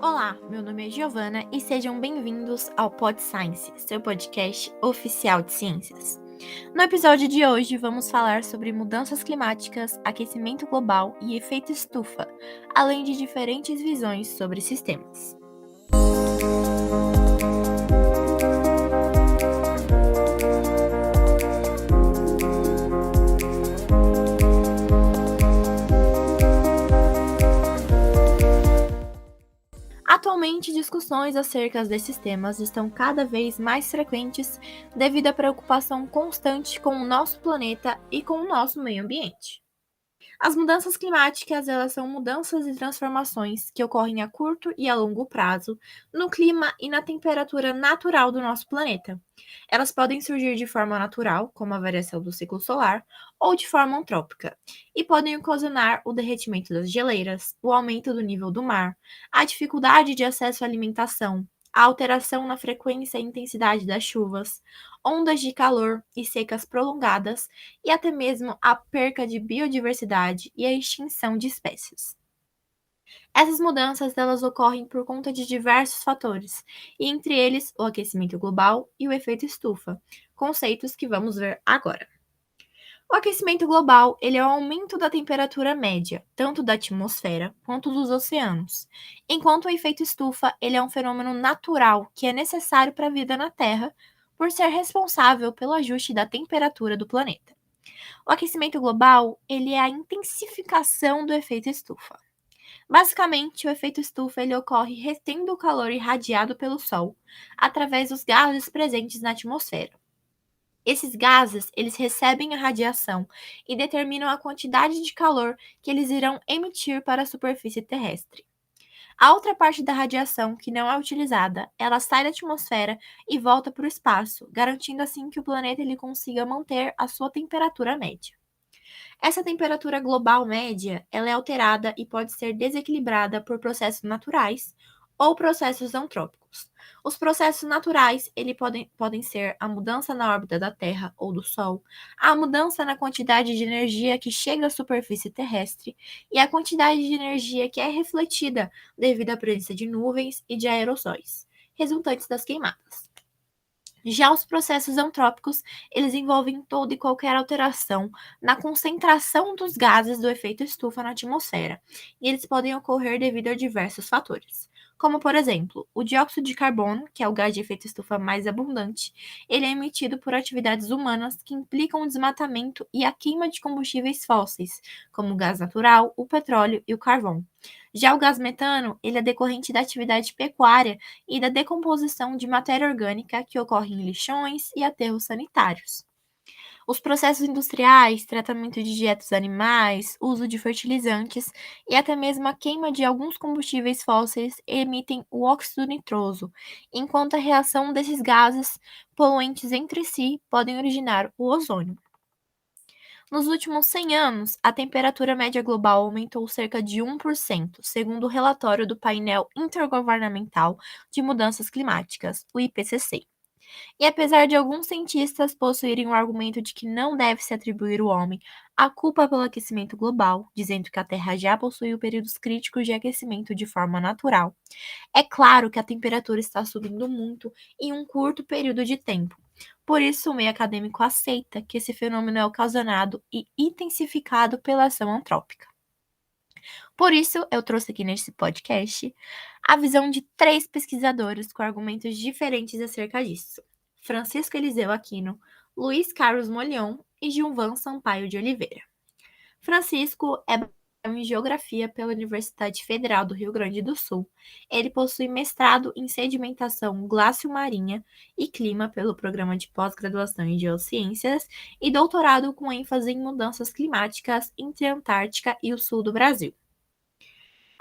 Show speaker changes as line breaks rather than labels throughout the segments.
Olá, meu nome é Giovana e sejam bem-vindos ao Pod Science, seu podcast oficial de ciências. No episódio de hoje, vamos falar sobre mudanças climáticas, aquecimento global e efeito estufa, além de diferentes visões sobre sistemas. Atualmente, discussões acerca desses temas estão cada vez mais frequentes devido à preocupação constante com o nosso planeta e com o nosso meio ambiente. As mudanças climáticas, elas são mudanças e transformações que ocorrem a curto e a longo prazo no clima e na temperatura natural do nosso planeta. Elas podem surgir de forma natural, como a variação do ciclo solar, ou de forma antrópica, e podem ocasionar o derretimento das geleiras, o aumento do nível do mar, a dificuldade de acesso à alimentação, a alteração na frequência e intensidade das chuvas, ondas de calor e secas prolongadas e até mesmo a perca de biodiversidade e a extinção de espécies. Essas mudanças elas ocorrem por conta de diversos fatores, e entre eles o aquecimento global e o efeito estufa, conceitos que vamos ver agora. O aquecimento global, ele é o aumento da temperatura média, tanto da atmosfera quanto dos oceanos, enquanto o efeito estufa, ele é um fenômeno natural que é necessário para a vida na Terra, por ser responsável pelo ajuste da temperatura do planeta. O aquecimento global, ele é a intensificação do efeito estufa. Basicamente, o efeito estufa ele ocorre retendo o calor irradiado pelo Sol através dos gases presentes na atmosfera. Esses gases, eles recebem a radiação e determinam a quantidade de calor que eles irão emitir para a superfície terrestre. A outra parte da radiação que não é utilizada, ela sai da atmosfera e volta para o espaço, garantindo assim que o planeta ele consiga manter a sua temperatura média. Essa temperatura global média, ela é alterada e pode ser desequilibrada por processos naturais ou processos antrópicos. Os processos naturais, podem ser a mudança na órbita da Terra ou do Sol, a mudança na quantidade de energia que chega à superfície terrestre e a quantidade de energia que é refletida devido à presença de nuvens e de aerossóis, resultantes das queimadas. Já os processos antrópicos, eles envolvem toda e qualquer alteração na concentração dos gases do efeito estufa na atmosfera, e eles podem ocorrer devido a diversos fatores. Como, por exemplo, o dióxido de carbono, que é o gás de efeito estufa mais abundante, ele é emitido por atividades humanas que implicam o desmatamento e a queima de combustíveis fósseis, como o gás natural, o petróleo e o carvão. Já o gás metano, ele é decorrente da atividade pecuária e da decomposição de matéria orgânica que ocorre em lixões e aterros sanitários. Os processos industriais, tratamento de dietas animais, uso de fertilizantes e até mesmo a queima de alguns combustíveis fósseis emitem o óxido nitroso, enquanto a reação desses gases poluentes entre si podem originar o ozônio. Nos últimos 100 anos, a temperatura média global aumentou cerca de 1%, segundo o relatório do Painel Intergovernamental de Mudanças Climáticas, o IPCC. E apesar de alguns cientistas possuírem o argumento de que não deve-se atribuir ao homem a culpa pelo aquecimento global, dizendo que a Terra já possui períodos críticos de aquecimento de forma natural, é claro que a temperatura está subindo muito em um curto período de tempo. Por isso, o meio acadêmico aceita que esse fenômeno é ocasionado e intensificado pela ação antrópica. Por isso, eu trouxe aqui neste podcast a visão de três pesquisadores com argumentos diferentes acerca disso: Francisco Eliseu Aquino, Luiz Carlos Molion e Gilvan Sampaio de Oliveira. Francisco é bacharel em Geografia pela Universidade Federal do Rio Grande do Sul. Ele possui mestrado em Sedimentação Glaciomarinha e Clima pelo Programa de Pós-Graduação em Geociências e doutorado com ênfase em mudanças climáticas entre a Antártica e o sul do Brasil.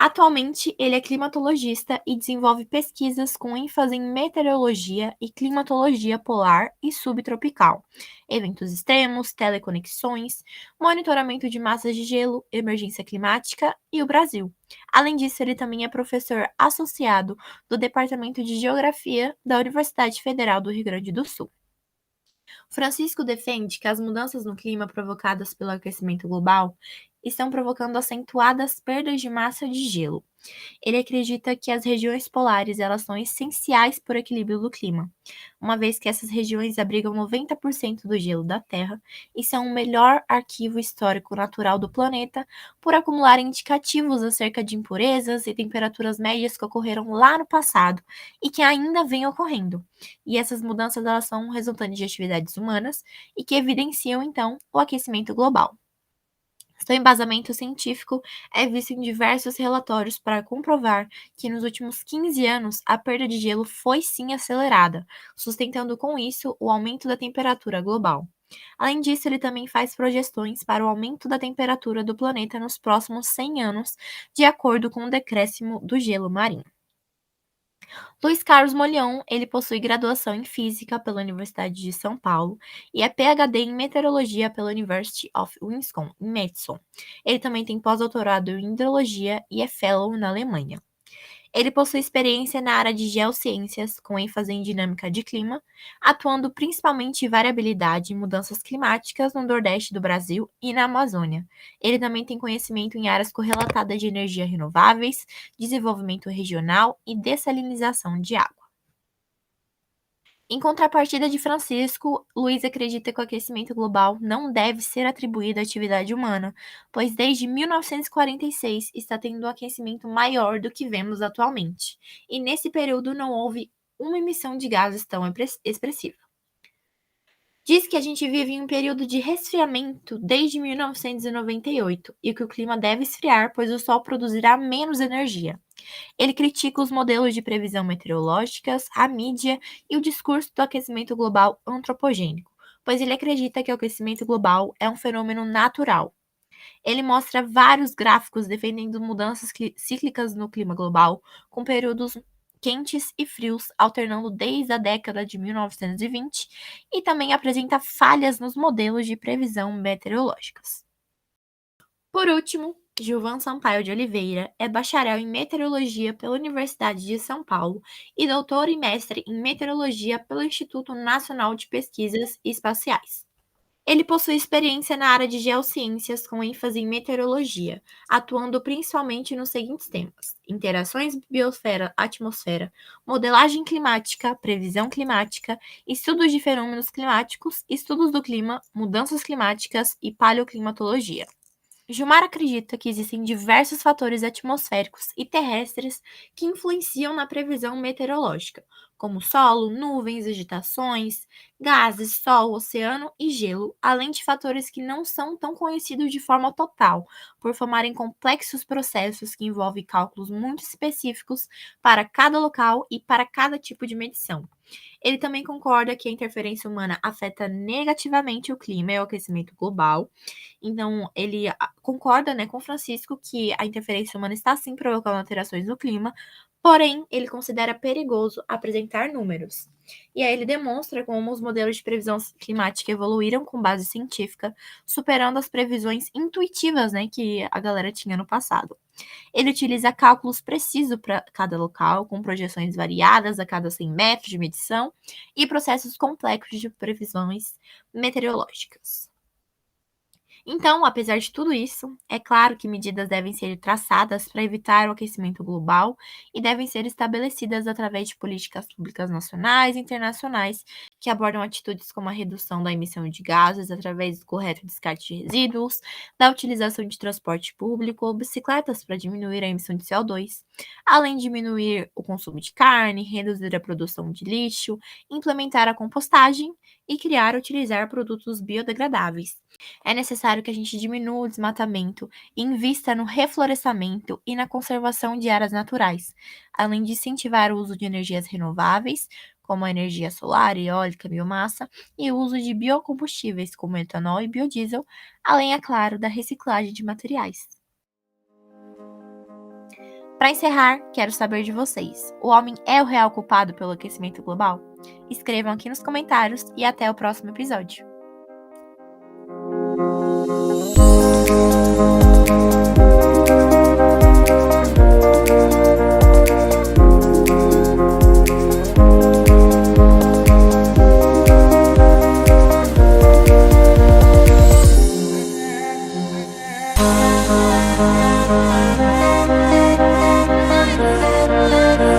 Atualmente, ele é climatologista e desenvolve pesquisas com ênfase em meteorologia e climatologia polar e subtropical, eventos extremos, teleconexões, monitoramento de massas de gelo, emergência climática e o Brasil. Além disso, ele também é professor associado do Departamento de Geografia da Universidade Federal do Rio Grande do Sul. Francisco defende que as mudanças no clima provocadas pelo aquecimento global estão provocando acentuadas perdas de massa de gelo. Ele acredita que as regiões polares elas são essenciais para o equilíbrio do clima, uma vez que essas regiões abrigam 90% do gelo da Terra e são o melhor arquivo histórico natural do planeta por acumularem indicativos acerca de impurezas e temperaturas médias que ocorreram lá no passado e que ainda vêm ocorrendo. E essas mudanças elas são resultantes de atividades humanas e que evidenciam então o aquecimento global. Seu embasamento científico é visto em diversos relatórios para comprovar que nos últimos 15 anos a perda de gelo foi sim acelerada, sustentando com isso o aumento da temperatura global. Além disso, ele também faz projeções para o aumento da temperatura do planeta nos próximos 100 anos, de acordo com o decréscimo do gelo marinho. Luiz Carlos Molhão, ele possui graduação em Física pela Universidade de São Paulo e é PhD em Meteorologia pela University of Wisconsin, em Madison. Ele também tem pós-doutorado em Hidrologia e é Fellow na Alemanha. Ele possui experiência na área de geociências, com ênfase em dinâmica de clima, atuando principalmente em variabilidade e mudanças climáticas no Nordeste do Brasil e na Amazônia. Ele também tem conhecimento em áreas correlatadas de energia renováveis, desenvolvimento regional e dessalinização de água. Em contrapartida de Francisco, Luiz acredita que o aquecimento global não deve ser atribuído à atividade humana, pois desde 1946 está tendo um aquecimento maior do que vemos atualmente, e nesse período não houve uma emissão de gases tão expressiva. Diz que a gente vive em um período de resfriamento desde 1998 e que o clima deve esfriar, pois o Sol produzirá menos energia. Ele critica os modelos de previsão meteorológicas, a mídia e o discurso do aquecimento global antropogênico, pois ele acredita que o aquecimento global é um fenômeno natural. Ele mostra vários gráficos defendendo mudanças cíclicas no clima global, com períodos quentes e frios alternando desde a década de 1920 e também apresenta falhas nos modelos de previsão meteorológicas. Por último, Gilvan Sampaio de Oliveira é bacharel em meteorologia pela Universidade de São Paulo e doutor e mestre em meteorologia pelo Instituto Nacional de Pesquisas Espaciais. Ele possui experiência na área de geociências com ênfase em meteorologia, atuando principalmente nos seguintes temas: interações biosfera-atmosfera, modelagem climática, previsão climática, estudos de fenômenos climáticos, estudos do clima, mudanças climáticas e paleoclimatologia. Gilmar acredita que existem diversos fatores atmosféricos e terrestres que influenciam na previsão meteorológica, como solo, nuvens, vegetações, gases, sol, oceano e gelo, além de fatores que não são tão conhecidos de forma total, por formarem complexos processos que envolvem cálculos muito específicos para cada local e para cada tipo de medição. Ele também concorda que a interferência humana afeta negativamente o clima e o aquecimento global. Então, ele concorda, né, com Francisco que a interferência humana está sim provocando alterações no clima, porém, ele considera perigoso apresentar números. E aí ele demonstra como os modelos de previsão climática evoluíram com base científica, superando as previsões intuitivas, né, que a galera tinha no passado. Ele utiliza cálculos precisos para cada local, com projeções variadas a cada 100 metros de medição e processos complexos de previsões meteorológicas. Então, apesar de tudo isso, é claro que medidas devem ser traçadas para evitar o aquecimento global e devem ser estabelecidas através de políticas públicas nacionais e internacionais que abordam atitudes como a redução da emissão de gases através do correto descarte de resíduos, da utilização de transporte público ou bicicletas para diminuir a emissão de CO2, além de diminuir o consumo de carne, reduzir a produção de lixo, implementar a compostagem e criar ou utilizar produtos biodegradáveis. É necessário que a gente diminua o desmatamento e invista no reflorestamento e na conservação de áreas naturais, além de incentivar o uso de energias renováveis, como a energia solar, eólica, biomassa, e o uso de biocombustíveis, como etanol e biodiesel, além, é claro, da reciclagem de materiais. Para encerrar, quero saber de vocês: o homem é o real culpado pelo aquecimento global? Escrevam aqui nos comentários e até o próximo episódio.